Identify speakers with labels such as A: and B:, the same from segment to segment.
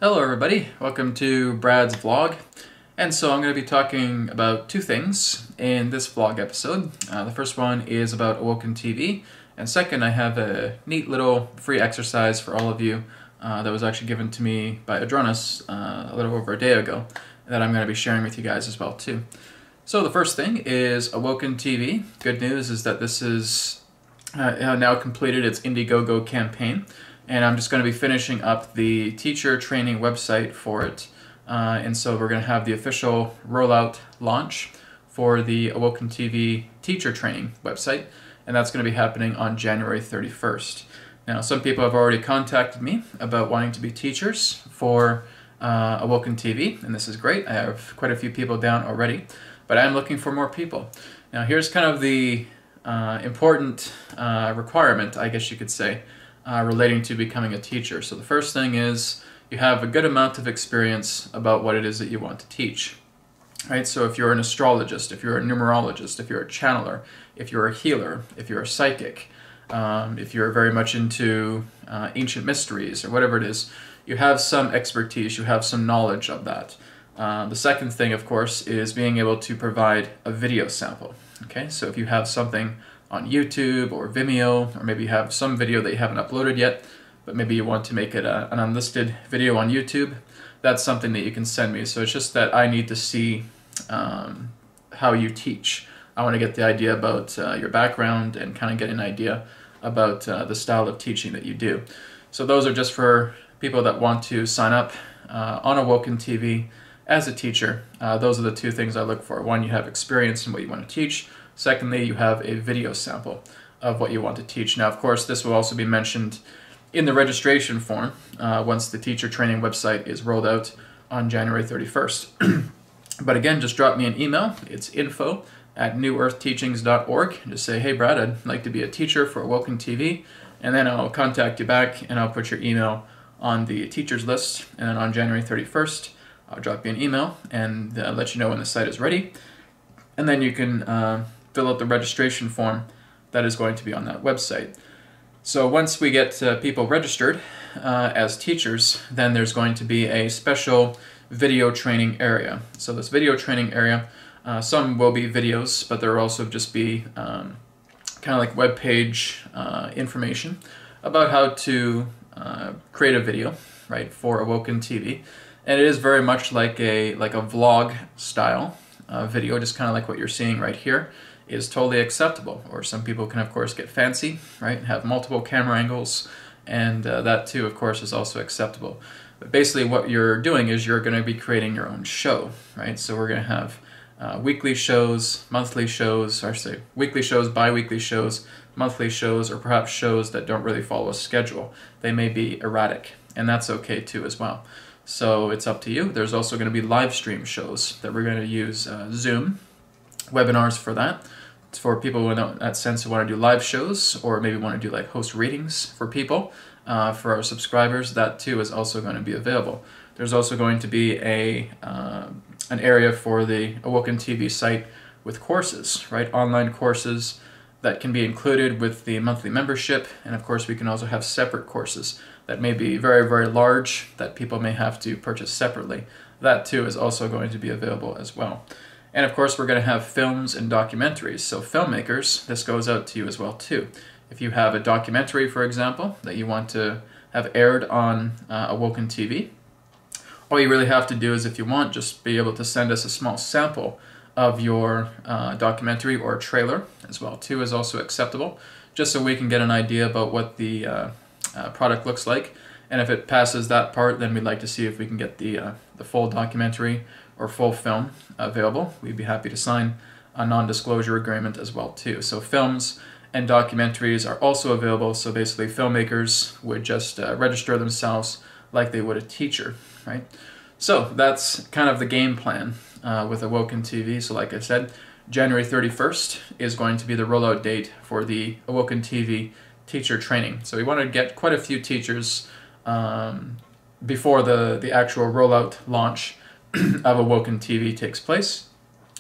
A: Hello everybody, welcome to Brad's vlog. And so I'm going to be talking about two things in this vlog episode. The first one is about Awoken TV, and second I have a neat little free exercise for all of you that was actually given to me by Adronis a little over a day ago that I'm going to be sharing with you guys as well too. So the first thing is Awoken TV. Good news is that this is now completed its Indiegogo campaign. And I'm just going to be finishing up the teacher training website for it. And so we're going to have the official rollout launch for the Awoken TV teacher training website. And that's going to be happening on January 31st. Now, some people have already contacted me about wanting to be teachers for Awoken TV. And this is great. I have quite a few people down already. But I'm looking for more people. Now, here's kind of the important requirement, I guess you could say, relating to becoming a teacher. So the first thing is you have a good amount of experience about what it is that you want to teach. Right? So if you're an astrologist, if you're a numerologist, if you're a channeler, if you're a healer, if you're a psychic, if you're very much into ancient mysteries or whatever it is, you have some expertise, you have some knowledge of that. The second thing, of course, is being able to provide a video sample. Okay, so if you have something on YouTube or Vimeo, or maybe you have some video that you haven't uploaded yet, but maybe you want to make it an unlisted video on YouTube, that's something that you can send me. So it's just that I need to see how you teach. I want to get the idea about your background and kind of get an idea about the style of teaching that you do. So those are just for people that want to sign up on Awoken TV as a teacher. Those are the two things I look for. One, you have experience in what you want to teach. Secondly, you have a video sample of what you want to teach. Now, of course, this will also be mentioned in the registration form once the teacher training website is rolled out on January 31st. But again, just drop me an email. It's info@newearthteachings.org. Just say, hey, Brad, I'd like to be a teacher for Awoken TV. And then I'll contact you back and I'll put your email on the teachers list. And then on January 31st, I'll drop you an email and let you know when the site is ready. And then you can fill out the registration form that is going to be on that website. So once we get people registered as teachers, then there's going to be a special video training area. So this video training area, some will be videos, but there will also just be kind of like web page information about how to create a video, right, for Awoken TV. And it is very much like a vlog style video, just kind of like what you're seeing right here, is totally acceptable. Or some people can, of course, get fancy, right, have multiple camera angles, and that too, of course, is also acceptable. But basically what you're doing is you're going to be creating your own show, right? So we're going to have weekly shows, monthly shows, or say weekly shows, bi-weekly shows, monthly shows, or perhaps shows that don't really follow a schedule. They may be erratic, and that's okay too as well. So it's up to you. There's also going to be live stream shows that we're going to use Zoom webinars for that. It's for people in that sense who want to do live shows, or maybe want to do like host readings for people. For our subscribers, that too is also going to be available. There's also going to be an area for the Awoken TV site with courses, right? Online courses that can be included with the monthly membership, and of course we can also have separate courses that may be very, very large that people may have to purchase separately. That too is also going to be available as well. And of course we're going to have films and documentaries. So filmmakers, this goes out to you as well too. If you have a documentary, for example, that you want to have aired on Awoken TV, all you really have to do is, if you want, just be able to send us a small sample of your documentary, or a trailer as well too is also acceptable, just so we can get an idea about what the product looks like. And if it passes that part, then we'd like to see if we can get the full documentary or full film available. We'd be happy to sign a non-disclosure agreement as well too. So films and documentaries are also available. So basically filmmakers would just register themselves like they would a teacher, right? So that's kind of the game plan with Awoken TV. So like I said, January 31st is going to be the rollout date for the Awoken TV teacher training. So we want to get quite a few teachers before the actual rollout launch of Awoken TV takes place,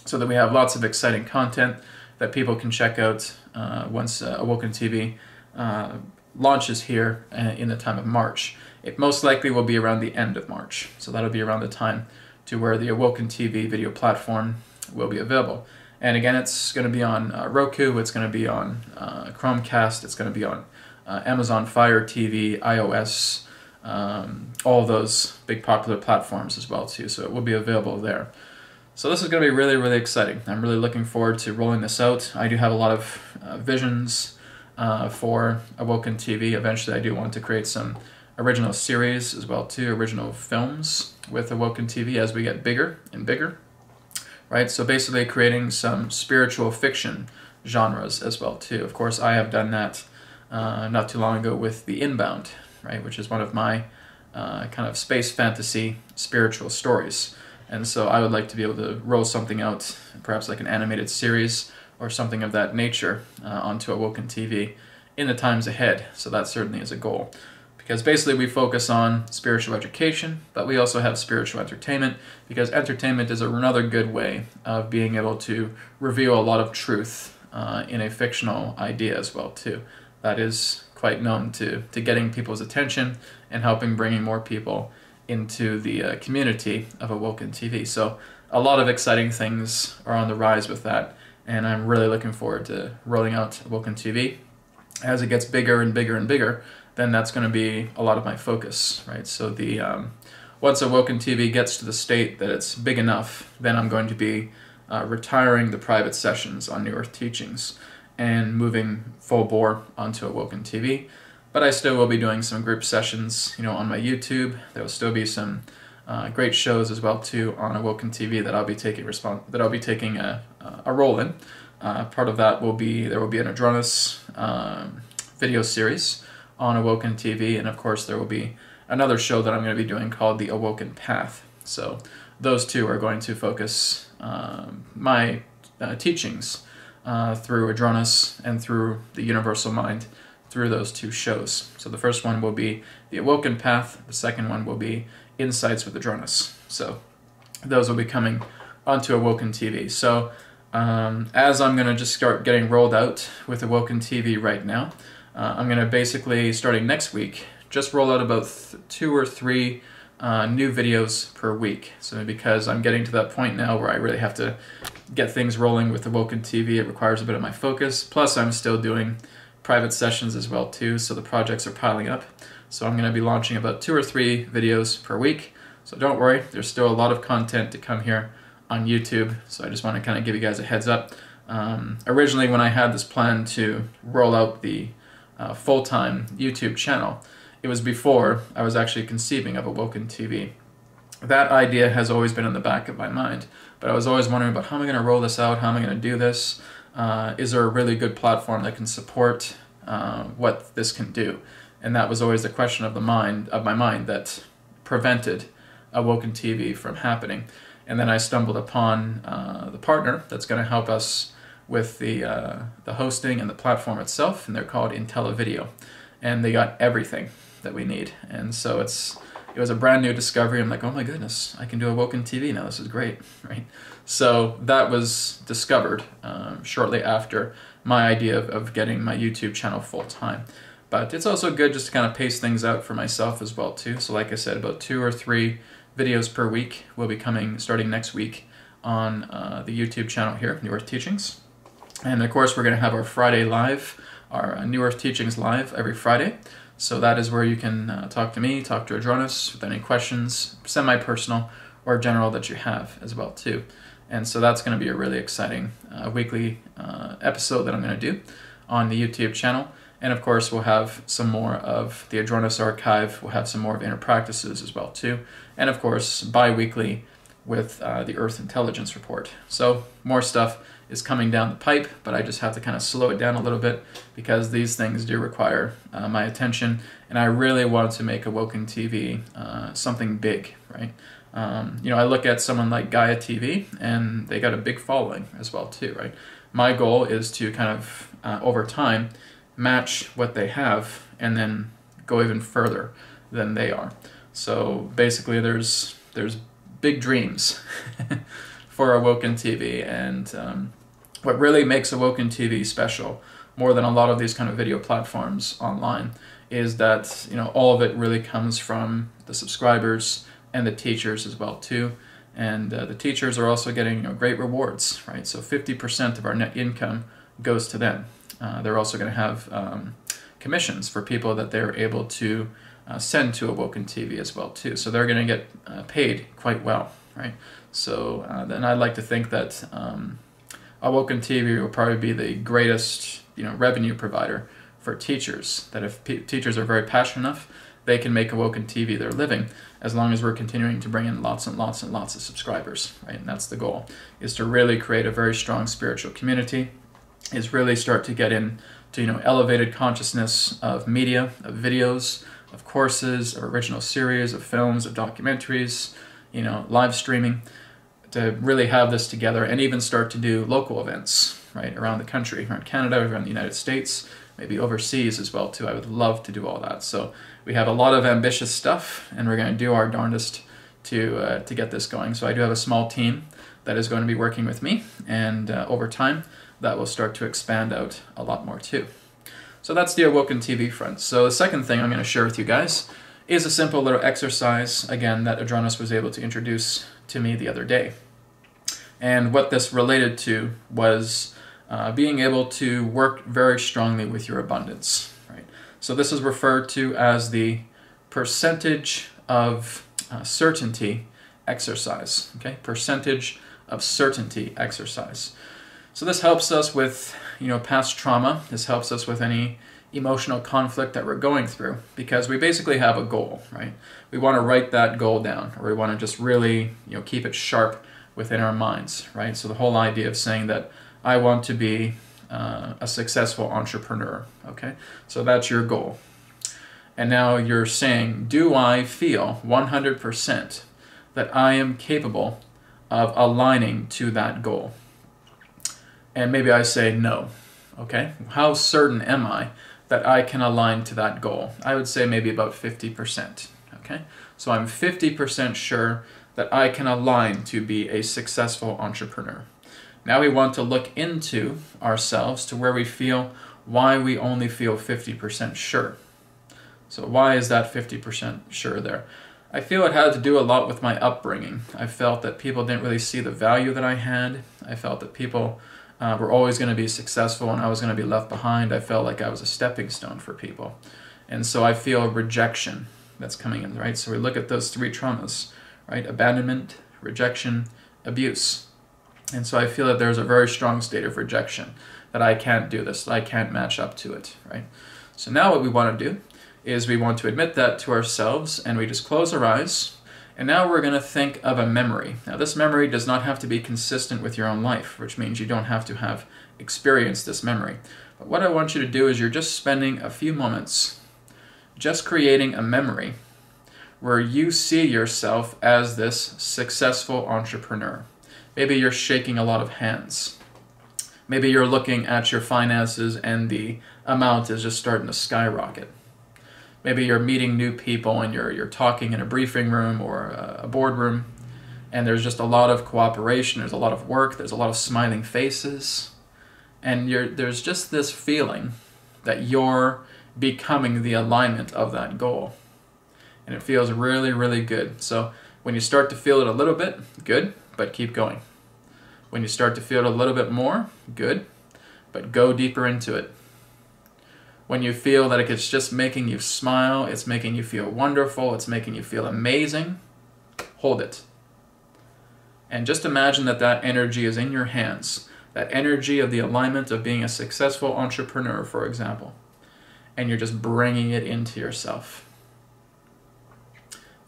A: so that we have lots of exciting content that people can check out once Awoken TV launches here in the time of March. it most likely will be around the end of March. So that'll be around the time to where the Awoken TV video platform will be available. And again, it's going to be on Roku, it's going to be on Chromecast, it's going to be on Amazon Fire TV, iOS, all those big popular platforms as well too. So it will be available there. So this is going to be really, really exciting. I'm really looking forward to rolling this out. I do have a lot of visions for Awoken TV. Eventually I do want to create some original series as well too, original films with Awoken TV as we get bigger and bigger. Right, so basically creating some spiritual fiction genres as well too. Of course, I have done that not too long ago with The Inbound, right, which is one of my kind of space fantasy spiritual stories. And so I would like to be able to roll something out, perhaps like an animated series or something of that nature onto Awoken TV in the times ahead. So that certainly is a goal. Because basically we focus on spiritual education, but we also have spiritual entertainment, because entertainment is another good way of being able to reveal a lot of truth in a fictional idea as well too. That is quite known to getting people's attention and helping bringing more people into the community of Awoken TV. So a lot of exciting things are on the rise with that, and I'm really looking forward to rolling out Awoken TV. As it gets bigger and bigger and bigger, then that's going to be a lot of my focus, right? So the once Awoken TV gets to the state that it's big enough, then I'm going to be retiring the private sessions on New Earth Teachings and moving full bore onto Awoken TV. But I still will be doing some group sessions, you know, on my YouTube. There will still be some great shows as well too on Awoken TV that I'll be taking a role in. Part of that will be there will be an Adronis video series on Awoken TV, and of course there will be another show that I'm going to be doing called The Awoken Path. So those two are going to focus my teachings through Adronis and through the Universal Mind through those two shows. So the first one will be The Awoken Path, the second one will be Insights with Adronis. So those will be coming onto Awoken TV. So as I'm going to just start getting rolled out with Awoken TV right now, I'm going to basically, starting next week, just roll out about 2 or 3 new videos per week. So because I'm getting to that point now where I really have to get things rolling with Awoken TV, it requires a bit of my focus. Plus I'm still doing private sessions as well too, so the projects are piling up. So I'm going to be launching about 2 or 3 videos per week. So don't worry, there's still a lot of content to come here on YouTube. So I just want to kind of give you guys a heads up. Originally when I had this plan to roll out the full-time YouTube channel, it was before I was actually conceiving of Awoken TV. That idea has always been in the back of my mind, but I was always wondering about how am I going to roll this out, how am I going to do this, is there a really good platform that can support what this can do? And that was always the question of my mind that prevented Awoken TV from happening. And then I stumbled upon the partner that's going to help us with the hosting and the platform itself, and they're called IntelliVideo, and they got everything that we need. And so it was a brand new discovery. I'm like, oh my goodness, I can do Awoken TV now. This is great, right? So that was discovered shortly after my idea of getting my YouTube channel full time. But it's also good just to kind of pace things out for myself as well too. So like I said, about 2 or 3 videos per week will be coming starting next week on the YouTube channel here, New Earth Teachings. And of course, we're going to have our Friday live, our New Earth Teachings live every Friday. So that is where you can talk to me, talk to Adronis with any questions, semi-personal or general that you have as well too. And so that's going to be a really exciting weekly episode that I'm going to do on the YouTube channel. And of course, we'll have some more of the Adronis archive. We'll have some more of inner practices as well too. And of course, bi-weekly with the Earth Intelligence Report. So more stuff is coming down the pipe, but I just have to kind of slow it down a little bit because these things do require my attention, and I really want to make Awoken TV something big, right? You know, I look at someone like Gaia TV, and they got a big following as well too, right? My goal is to kind of, over time, match what they have and then go even further than they are. So basically there's big dreams for Awoken TV, and what really makes Awoken TV special, more than a lot of these kind of video platforms online, is that, you know, all of it really comes from the subscribers and the teachers as well too. And the teachers are also getting, you know, great rewards, right? So 50% of our net income goes to them. They're also going to have commissions for people that they're able to send to Awoken TV as well too. So they're going to get paid quite well, right? So then I'd like to think that Awoken TV will probably be the greatest, you know, revenue provider for teachers. That if teachers are very passionate enough, they can make Awoken TV their living, as long as we're continuing to bring in lots and lots and lots of subscribers, right? And that's the goal, is to really create a very strong spiritual community, is really start to get into, you know, elevated consciousness of media, of videos, of courses, of original series, of films, of documentaries, you know, live streaming, to really have this together and even start to do local events, right, around the country, around Canada, around the United States, maybe overseas as well too. I would love to do all that. So we have a lot of ambitious stuff, and we're going to do our darndest to get this going. So I do have a small team that is going to be working with me, and over time that will start to expand out a lot more too. So that's the Awoken TV front. So the second thing I'm going to share with you guys is a simple little exercise, again, that Adronis was able to introduce to me the other day. And what this related to was being able to work very strongly with your abundance, right? So this is referred to as the percentage of certainty exercise, okay? Percentage of certainty exercise. So this helps us with, you know, past trauma. This helps us with any emotional conflict that we're going through, because we basically have a goal, right? We want to write that goal down, or we want to just really, you know, keep it sharp within our minds, right? So the whole idea of saying that I want to be a successful entrepreneur, okay? So that's your goal. And now you're saying, do I feel 100% that I am capable of aligning to that goal? And maybe I say no, okay? How certain am I that I can align to that goal? I would say maybe about 50%, okay? So I'm 50% sure that I can align to be a successful entrepreneur. Now we want to look into ourselves to where we feel why we only feel 50% sure. So why is that 50% sure there? I feel it had to do a lot with my upbringing. I felt that people didn't really see the value that I had. I felt that people were always going to be successful and I was going to be left behind. I felt like I was a stepping stone for people. And so I feel rejection that's coming in, right? So we look at those three traumas, right? Abandonment, rejection, abuse. And so I feel that there's a very strong state of rejection, that I can't do this, that I can't match up to it, right? So now what we want to do is we want to admit that to ourselves, and we just close our eyes, and now we're going to think of a memory. Now this memory does not have to be consistent with your own life, which means you don't have to have experienced this memory. But what I want you to do is you're just spending a few moments just creating a memory where you see yourself as this successful entrepreneur. Maybe you're shaking a lot of hands. Maybe you're looking at your finances and the amount is just starting to skyrocket. Maybe you're meeting new people and you're talking in a briefing room or a boardroom, and there's just a lot of cooperation, there's a lot of work, there's a lot of smiling faces, and there's just this feeling that you're becoming the alignment of that goal. And it feels really, really good. So when you start to feel it a little bit, good, but keep going. When you start to feel it a little bit more, good, but go deeper into it. When you feel that it's just making you smile, it's making you feel wonderful, it's making you feel amazing, hold it. And just imagine that that energy is in your hands, that energy of the alignment of being a successful entrepreneur, for example, and you're just bringing it into yourself.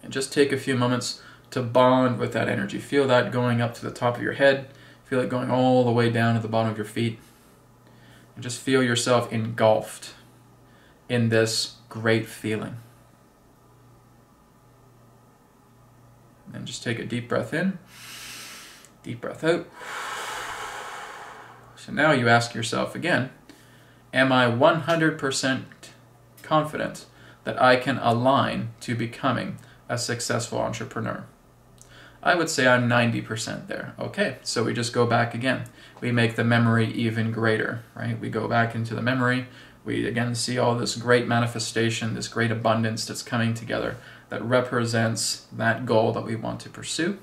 A: And just take a few moments to bond with that energy. Feel that going up to the top of your head. Feel it going all the way down to the bottom of your feet. And just feel yourself engulfed in this great feeling. And just take a deep breath in, deep breath out. So now you ask yourself again, am I 100% confident that I can align to becoming a successful entrepreneur? I would say I'm 90% there. Okay, so we just go back again. We make the memory even greater, right? We go back into the memory, we again see all this great manifestation, this great abundance that's coming together that represents that goal that we want to pursue.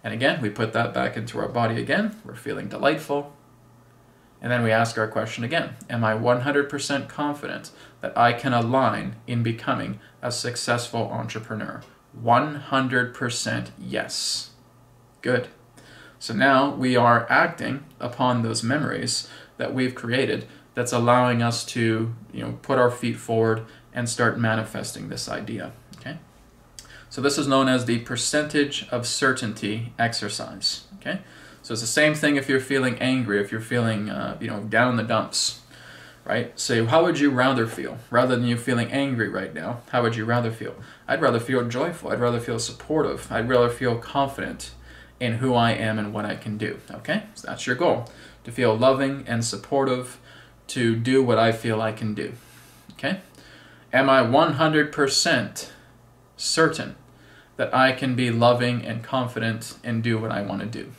A: And again, we put that back into our body again. We're feeling delightful. And then we ask our question again, am I 100% confident that I can align in becoming a successful entrepreneur? 100% yes. Good. So now we are acting upon those memories that we've created that's allowing us to, put our feet forward and start manifesting this idea. Okay? So this is known as the percentage of certainty exercise. Okay? So it's the same thing if you're feeling angry, if you're feeling, down in the dumps, right? So how would you rather feel? Rather than you feeling angry right now, how would you rather feel? I'd rather feel joyful. I'd rather feel supportive. I'd rather feel confident in who I am and what I can do, okay? So that's your goal, to feel loving and supportive, to do what I feel I can do, okay? Am I 100% certain that I can be loving and confident and do what I want to do?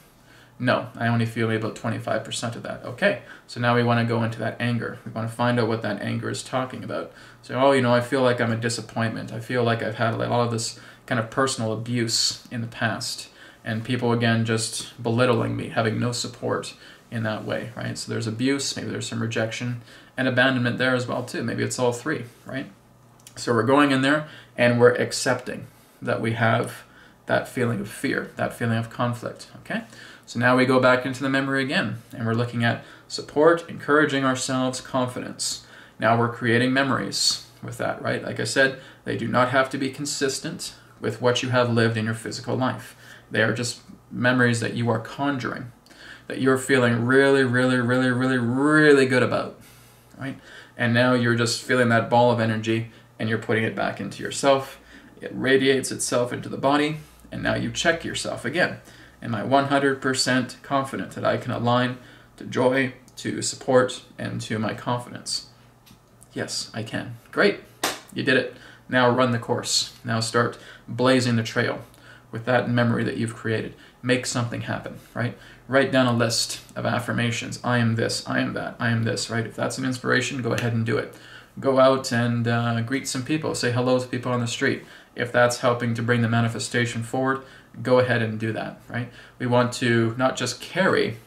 A: No, I only feel about 25% of that. Okay, so now we want to go into that anger. We want to find out what that anger is talking about. So, I feel like I'm a disappointment. I feel like I've had a lot of this kind of personal abuse in the past. And people, again, just belittling me, having no support in that way, right? So there's abuse, maybe there's some rejection, and abandonment there as well, too. Maybe it's all three, right? So we're going in there, and we're accepting that we have that feeling of fear, that feeling of conflict, okay? So now we go back into the memory again, and we're looking at support, encouraging ourselves, confidence. Now we're creating memories with that, right? Like I said, they do not have to be consistent with what you have lived in your physical life. They are just memories that you are conjuring, that you're feeling really, really, really, really, really good about, right? And now you're just feeling that ball of energy, and you're putting it back into yourself. It radiates itself into the body, and now you check yourself again. Am I 100% confident that I can align to joy, to support, and to my confidence? Yes, I can. Great. You did it. Now run the course. Now start blazing the trail with that memory that you've created. Make something happen, right? Write down a list of affirmations. I am this, I am that, I am this, right? If that's an inspiration, go ahead and do it. Go out and greet some people. Say hello to people on the street. If that's helping to bring the manifestation forward, go ahead and do that, right? We want to not just carry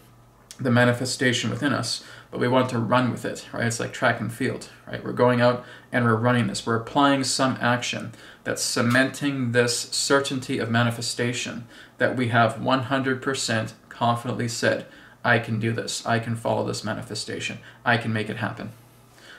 A: the manifestation within us, but we want to run with it, right? It's like track and field, right? We're going out and we're running this. We're applying some action that's cementing this certainty of manifestation that we have 100% confidently said, I can do this. I can follow this manifestation. I can make it happen.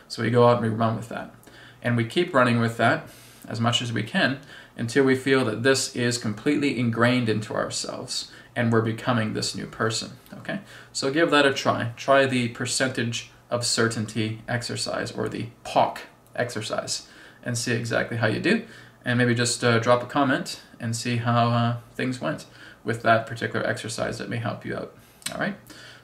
A: So we go out and we run with that. And we keep running with that as much as we can until we feel that this is completely ingrained into ourselves and we're becoming this new person, okay? So give that a try. Try the percentage of certainty exercise, or the POC exercise, and see exactly how you do. And maybe just drop a comment and see how things went with that particular exercise that may help you out, all right?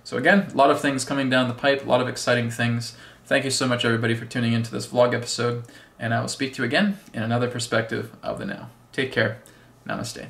A: So again, a lot of things coming down the pipe, a lot of exciting things. Thank you so much, everybody, for tuning into this vlog episode, and I will speak to you again in another perspective of the now. Take care. Namaste.